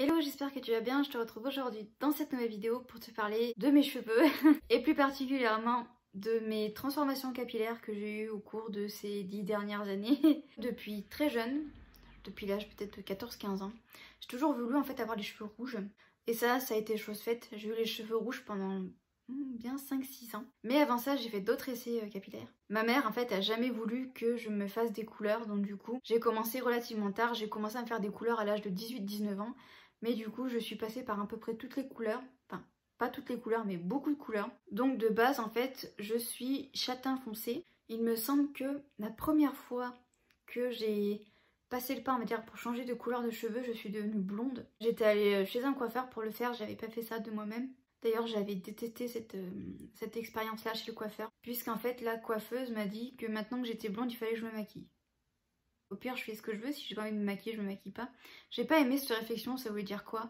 Hello, j'espère que tu vas bien. Je te retrouve aujourd'hui dans cette nouvelle vidéo pour te parler de mes cheveux et plus particulièrement de mes transformations capillaires que j'ai eues au cours de ces 10 dernières années. Depuis très jeune, depuis l'âge peut-être de 14-15 ans, j'ai toujours voulu en fait avoir les cheveux rouges. Et ça a été chose faite. J'ai eu les cheveux rouges pendant bien 5-6 ans. Mais avant ça, j'ai fait d'autres essais capillaires. Ma mère en fait a jamais voulu que je me fasse des couleurs, donc du coup j'ai commencé relativement tard. J'ai commencé à me faire des couleurs à l'âge de 18-19 ans. Mais du coup, je suis passée par à peu près toutes les couleurs. Enfin, pas toutes les couleurs, mais beaucoup de couleurs. Donc de base, en fait, je suis châtain foncé. Il me semble que la première fois que j'ai passé le pas, on va dire, pour changer de couleur de cheveux, je suis devenue blonde. J'étais allée chez un coiffeur pour le faire, j'avais pas fait ça de moi-même. D'ailleurs, j'avais détesté cette expérience-là chez le coiffeur, puisqu'en fait, la coiffeuse m'a dit que maintenant que j'étais blonde, il fallait que je me maquille. Au pire, je fais ce que je veux. Si j'ai pas envie de me maquiller, je me maquille pas. J'ai pas aimé cette réflexion. Ça voulait dire quoi?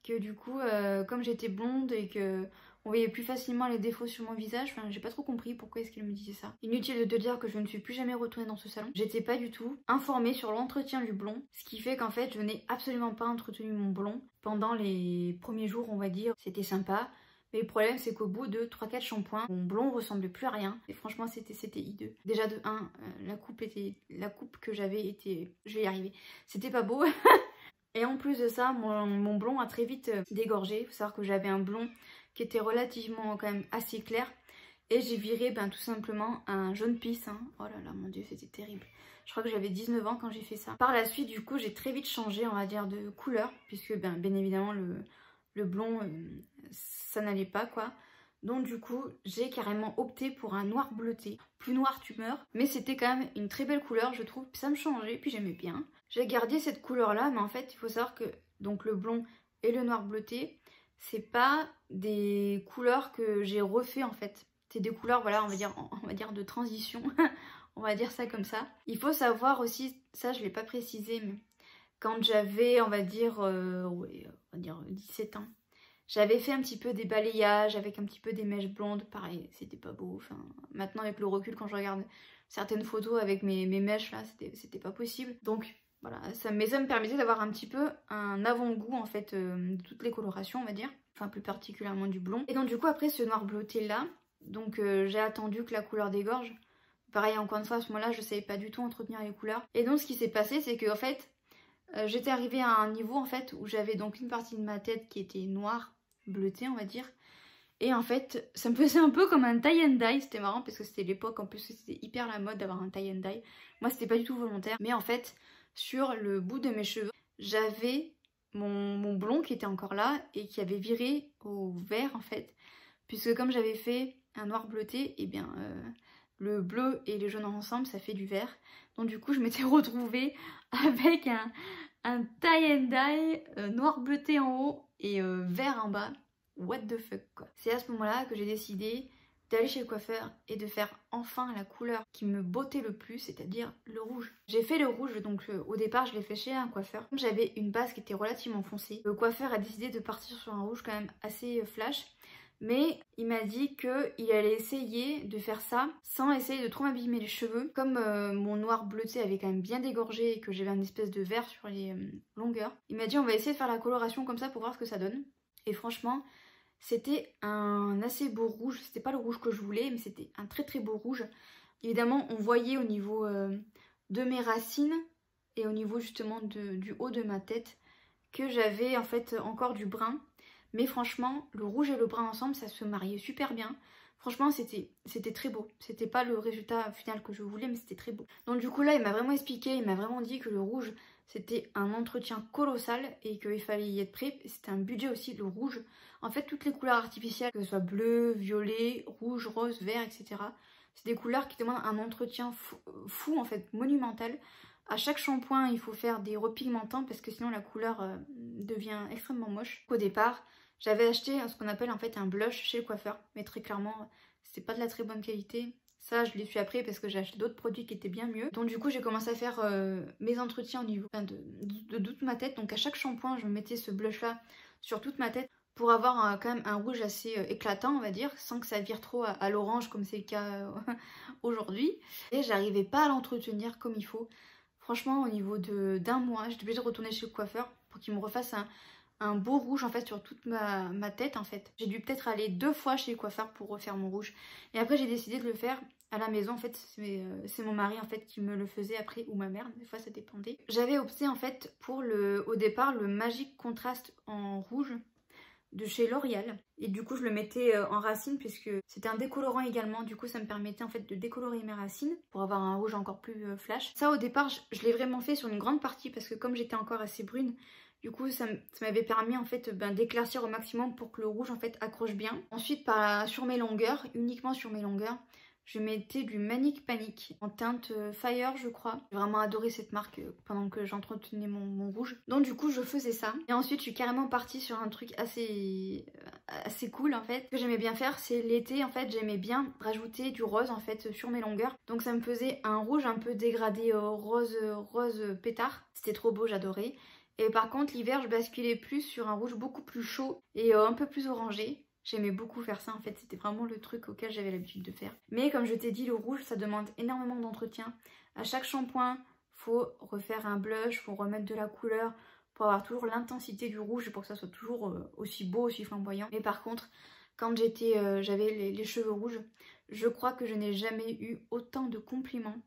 Que du coup, comme j'étais blonde et que on voyait plus facilement les défauts sur mon visage, enfin, j'ai pas trop compris pourquoi est-ce qu'elle me disait ça. Inutile de te dire que je ne suis plus jamais retournée dans ce salon. J'étais pas du tout informée sur l'entretien du blond, ce qui fait qu'en fait, je n'ai absolument pas entretenu mon blond pendant les premiers jours, on va dire. C'était sympa. Mais le problème, c'est qu'au bout de 3-4 shampoings, mon blond ressemblait plus à rien. Et franchement, c'était hideux. Déjà de 1, la coupe que j'avais était... Je vais y arriver. C'était pas beau. Et en plus de ça, mon blond a très vite dégorgé. Il faut savoir que j'avais un blond qui était relativement quand même assez clair. Et j'ai viré tout simplement un jaune pisse. Hein. Oh là là, mon dieu, c'était terrible. Je crois que j'avais 19 ans quand j'ai fait ça. Par la suite, du coup, j'ai très vite changé, on va dire, de couleur. Puisque bien évidemment, le blond, ça n'allait pas quoi. Donc du coup, j'ai carrément opté pour un noir bleuté. Plus noir tu meurs, mais c'était quand même une très belle couleur je trouve. Ça me changeait, puis j'aimais bien. J'ai gardé cette couleur là, mais en fait il faut savoir que donc le blond et le noir bleuté, c'est pas des couleurs que j'ai refait en fait. C'est des couleurs, voilà, on va dire de transition. On va dire ça comme ça. Il faut savoir aussi, ça je l'ai pas précisé, mais quand j'avais, on va dire 17 ans, j'avais fait un petit peu des balayages avec un petit peu des mèches blondes. Pareil, c'était pas beau. Enfin, maintenant, avec le recul, quand je regarde certaines photos avec mes mèches, là, c'était pas possible. Donc, voilà, ça me permettait d'avoir un petit peu un avant-goût, en fait, de toutes les colorations, on va dire. Enfin, plus particulièrement du blond. Et donc, du coup, après ce noir bleuté-là, donc j'ai attendu que la couleur dégorge. Pareil, encore une fois, à ce moment-là, je savais pas du tout entretenir les couleurs. Et donc, ce qui s'est passé, c'est que, en fait, j'étais arrivée à un niveau, en fait, où j'avais donc une partie de ma tête qui était noire, bleuté on va dire, et en fait ça me faisait un peu comme un tie and dye. C'était marrant parce que c'était l'époque en plus, c'était hyper la mode d'avoir un tie and dye. Moi c'était pas du tout volontaire, mais en fait sur le bout de mes cheveux j'avais mon blond qui était encore là et qui avait viré au vert en fait, puisque comme j'avais fait un noir bleuté, et bien le bleu et le jaune ensemble ça fait du vert. Donc du coup je m'étais retrouvée avec un tie and dye noir bleuté en haut et vert en bas. What the fuck quoi. C'est à ce moment-là que j'ai décidé d'aller chez le coiffeur et de faire enfin la couleur qui me bottait le plus, c'est-à-dire le rouge. J'ai fait le rouge, donc au départ je l'ai fait chez un coiffeur. J'avais une base qui était relativement foncée. Le coiffeur a décidé de partir sur un rouge quand même assez flash. Mais il m'a dit qu'il allait essayer de faire ça sans essayer de trop m'abîmer les cheveux. Comme mon noir bleuté avait quand même bien dégorgé et que j'avais une espèce de vert sur les longueurs, il m'a dit on va essayer de faire la coloration comme ça pour voir ce que ça donne. Et franchement, c'était un assez beau rouge. C'était pas le rouge que je voulais, mais c'était un très très beau rouge. Évidemment, on voyait au niveau de mes racines et au niveau justement du haut de ma tête que j'avais en fait encore du brun. Mais franchement, le rouge et le brun ensemble, ça se mariait super bien. Franchement, c'était très beau. C'était pas le résultat final que je voulais, mais c'était très beau. Donc du coup là, il m'a vraiment expliqué, il m'a vraiment dit que le rouge, c'était un entretien colossal et qu'il fallait y être prêt. C'était un budget aussi, le rouge. En fait, toutes les couleurs artificielles, que ce soit bleu, violet, rouge, rose, vert, etc. C'est des couleurs qui demandent un entretien fou en fait, monumental. À chaque shampoing, il faut faire des repigmentants parce que sinon la couleur devient extrêmement moche. Au départ, j'avais acheté ce qu'on appelle en fait un blush chez le coiffeur, mais très clairement, c'était pas de la très bonne qualité. Ça, je l'ai su après parce que j'ai acheté d'autres produits qui étaient bien mieux. Donc du coup, j'ai commencé à faire mes entretiens au niveau de toute ma tête. Donc à chaque shampoing, je mettais ce blush-là sur toute ma tête pour avoir quand même un rouge assez éclatant, on va dire, sans que ça vire trop à l'orange comme c'est le cas aujourd'hui. Et j'arrivais pas à l'entretenir comme il faut. Franchement, au niveau d'un mois, j'étais obligée de retourner chez le coiffeur pour qu'il me refasse un beau rouge en fait sur toute ma tête en fait. J'ai dû peut-être aller 2 fois chez le coiffeur pour refaire mon rouge. Et après j'ai décidé de le faire à la maison en fait. C'est mon mari en fait qui me le faisait après, ou ma mère, des fois ça dépendait. J'avais opté en fait pour au départ le Magic Contrast en rouge de chez L'Oréal, et du coup je le mettais en racine puisque c'était un décolorant également, du coup ça me permettait en fait de décolorer mes racines pour avoir un rouge encore plus flash. Ça au départ je l'ai vraiment fait sur une grande partie parce que comme j'étais encore assez brune, du coup ça m'avait permis en fait d'éclaircir au maximum pour que le rouge en fait accroche bien. Ensuite sur mes longueurs, uniquement sur mes longueurs, je mettais du Manic Panic en teinte Fire je crois. J'ai vraiment adoré cette marque pendant que j'entretenais mon rouge. Donc du coup je faisais ça. Et ensuite je suis carrément partie sur un truc assez cool en fait. Ce que j'aimais bien faire, c'est l'été en fait, j'aimais bien rajouter du rose en fait sur mes longueurs. Donc ça me faisait un rouge un peu dégradé rose pétard. C'était trop beau, j'adorais. Et par contre l'hiver je basculais plus sur un rouge beaucoup plus chaud et un peu plus orangé. J'aimais beaucoup faire ça en fait, c'était vraiment le truc auquel j'avais l'habitude de faire. Mais comme je t'ai dit, le rouge ça demande énormément d'entretien. À chaque shampoing, faut refaire un blush, faut remettre de la couleur pour avoir toujours l'intensité du rouge et pour que ça soit toujours aussi beau, aussi flamboyant. Mais par contre, quand j'avais les cheveux rouges, je crois que je n'ai jamais eu autant de compliments.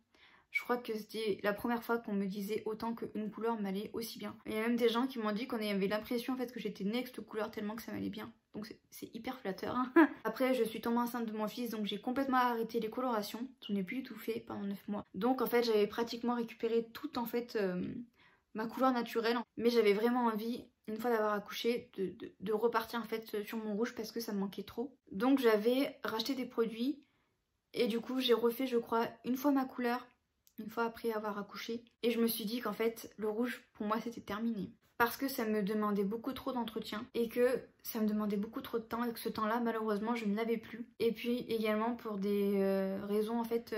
Je crois que c'était la première fois qu'on me disait autant qu'une couleur m'allait aussi bien. Il y a même des gens qui m'ont dit qu'on avait l'impression en fait que j'étais née avec cette couleur tellement que ça m'allait bien. Donc c'est hyper flatteur. Hein. Après je suis tombée enceinte de mon fils, donc j'ai complètement arrêté les colorations. J'en ai plus du tout fait pendant 9 mois. Donc en fait j'avais pratiquement récupéré toute en fait ma couleur naturelle. Mais j'avais vraiment envie, une fois d'avoir accouché, de repartir en fait sur mon rouge parce que ça me manquait trop. Donc j'avais racheté des produits et du coup j'ai refait je crois une fois ma couleur, une fois après avoir accouché, et je me suis dit qu'en fait le rouge pour moi c'était terminé parce que ça me demandait beaucoup trop d'entretien et que ça me demandait beaucoup trop de temps et que ce temps là malheureusement je ne l'avais plus. Et puis également pour des raisons en fait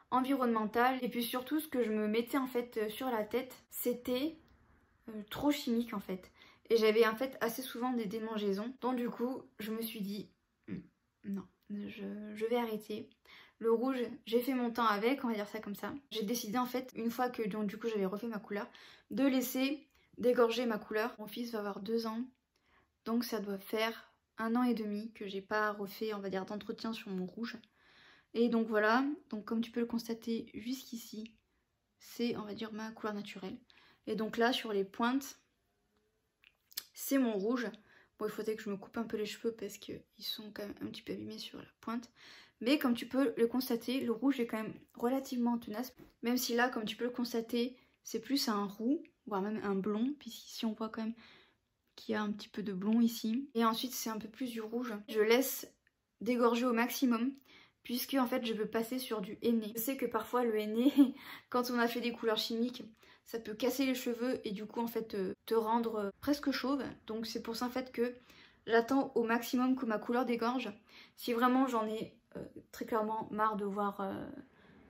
environnementales, et puis surtout ce que je me mettais en fait sur la tête c'était trop chimique en fait, et j'avais en fait assez souvent des démangeaisons. Donc du coup je me suis dit non, je vais arrêter. Le rouge, j'ai fait mon temps avec, on va dire ça comme ça. J'ai décidé en fait, une fois que donc, du coup j'avais refait ma couleur, de laisser dégorger ma couleur. Mon fils va avoir 2 ans, donc ça doit faire 1 an et demi que j'ai pas refait, on va dire, d'entretien sur mon rouge. Et donc voilà, donc comme tu peux le constater jusqu'ici, c'est on va dire ma couleur naturelle. Et donc là sur les pointes, c'est mon rouge. Bon, il faudrait que je me coupe un peu les cheveux parce qu'ils sont quand même un petit peu abîmés sur la pointe. Mais comme tu peux le constater, le rouge est quand même relativement tenace. Même si là, comme tu peux le constater, c'est plus un roux, voire même un blond. Puisqu'ici on voit quand même qu'il y a un petit peu de blond ici. Et ensuite c'est un peu plus du rouge. Je laisse dégorger au maximum, puisque en fait je veux passer sur du henné. Je sais que parfois le henné, quand on a fait des couleurs chimiques, ça peut casser les cheveux et du coup en fait te rendre presque chauve. Donc c'est pour ça en fait que j'attends au maximum que ma couleur dégorge. Si vraiment j'en ai très clairement marre de voir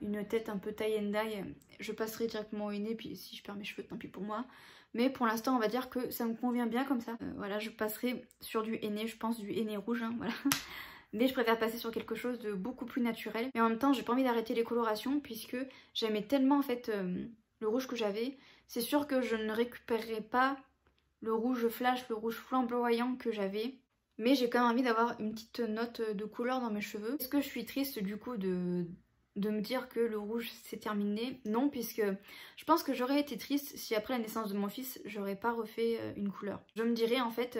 une tête un peu tie and dye, je passerai directement au henné, puis si je perds mes cheveux tant pis pour moi. Mais pour l'instant on va dire que ça me convient bien comme ça. Voilà, je passerai sur du henné, je pense du henné rouge, hein, voilà. Mais je préfère passer sur quelque chose de beaucoup plus naturel. Mais en même temps j'ai pas envie d'arrêter les colorations puisque j'aimais tellement en fait le rouge que j'avais. C'est sûr que je ne récupérerai pas le rouge flash, le rouge flamboyant que j'avais, mais j'ai quand même envie d'avoir une petite note de couleur dans mes cheveux. Est-ce que je suis triste du coup de me dire que le rouge c'est terminé? Non, puisque je pense que j'aurais été triste si après la naissance de mon fils j'aurais pas refait une couleur. Je me dirais en fait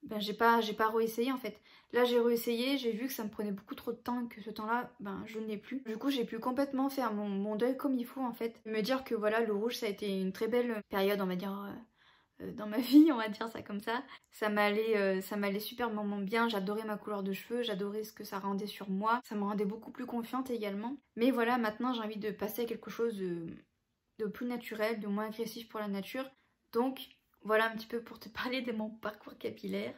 ben j'ai pas réessayé en fait. Là j'ai réessayé, j'ai vu que ça me prenait beaucoup trop de temps et que ce temps là ben je ne l'ai plus. Du coup j'ai pu complètement faire mon deuil comme il faut en fait. Me dire que voilà, le rouge ça a été une très belle période on va dire dans ma vie, on va dire ça comme ça. Ça m'allait superbement bien, j'adorais ma couleur de cheveux, j'adorais ce que ça rendait sur moi. Ça me rendait beaucoup plus confiante également. Mais voilà, maintenant j'ai envie de passer à quelque chose de plus naturel, de moins agressif pour la nature. Donc voilà un petit peu pour te parler de mon parcours capillaire.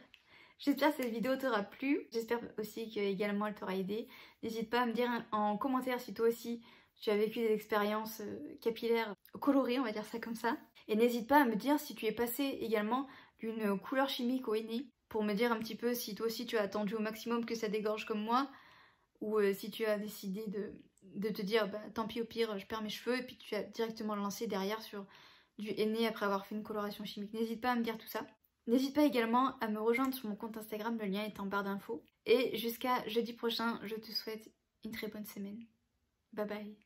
J'espère que cette vidéo t'aura plu. J'espère aussi qu'également elle t'aura aidé. N'hésite pas à me dire en commentaire si toi aussi tu as vécu des expériences capillaires colorées, on va dire ça comme ça. Et n'hésite pas à me dire si tu es passé également d'une couleur chimique au henné, pour me dire un petit peu si toi aussi tu as attendu au maximum que ça dégorge comme moi, ou si tu as décidé de te dire bah, tant pis au pire je perds mes cheveux, et puis tu as directement lancé derrière sur du henné après avoir fait une coloration chimique. N'hésite pas à me dire tout ça. N'hésite pas également à me rejoindre sur mon compte Instagram, le lien est en barre d'infos. Et jusqu'à jeudi prochain, je te souhaite une très bonne semaine. Bye bye.